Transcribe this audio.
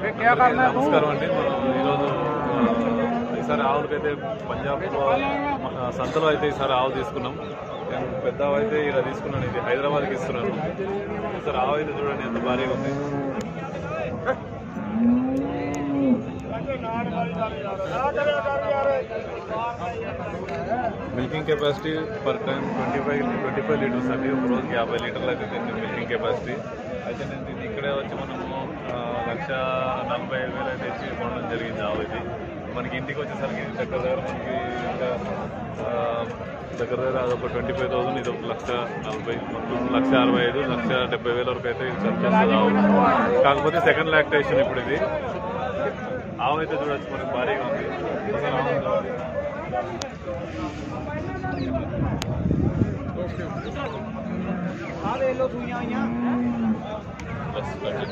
నమస్కారం అండి. మనం ఈరోజు ఈసారి ఆవులకైతే పంజాబ్ సంతలో అయితే ఈసారి ఆవు తీసుకున్నాం. నేను పెద్ద ఆవు అయితే ఇలా తీసుకున్నాను. ఇది హైదరాబాద్కి ఇస్తున్నాను. ఈసారి ఆవు అయితే చూడండి ఎంత భారీగా ఉంది. Milking capacity per time 25 litres అండి. ఒక రోజుకి 50 లీటర్లు అయితే దీన్ని మిల్కింగ్ కెపాసిటీ. అయితే నేను దీన్ని ఇక్కడే వచ్చి మనము 1,45,000 అయితే ఇచ్చి కొనడం జరిగింది ఆవు ఇది. మనకి ఇంటికి వచ్చేసరికి దగ్గర మనకి దగ్గర అదొక 25,000, ఇది ఒక 1,40,000, మొత్తం 1,65,000, 1,70,000 వరకు అయితే ఇది సరిచేస్తుంది ఆవు. కాకపోతే సెకండ్ లాక్టేషన్ ఇప్పుడు ఇది. ఆవు అయితే చూడొచ్చు మనకి భారీగా ఉంది. ఆవు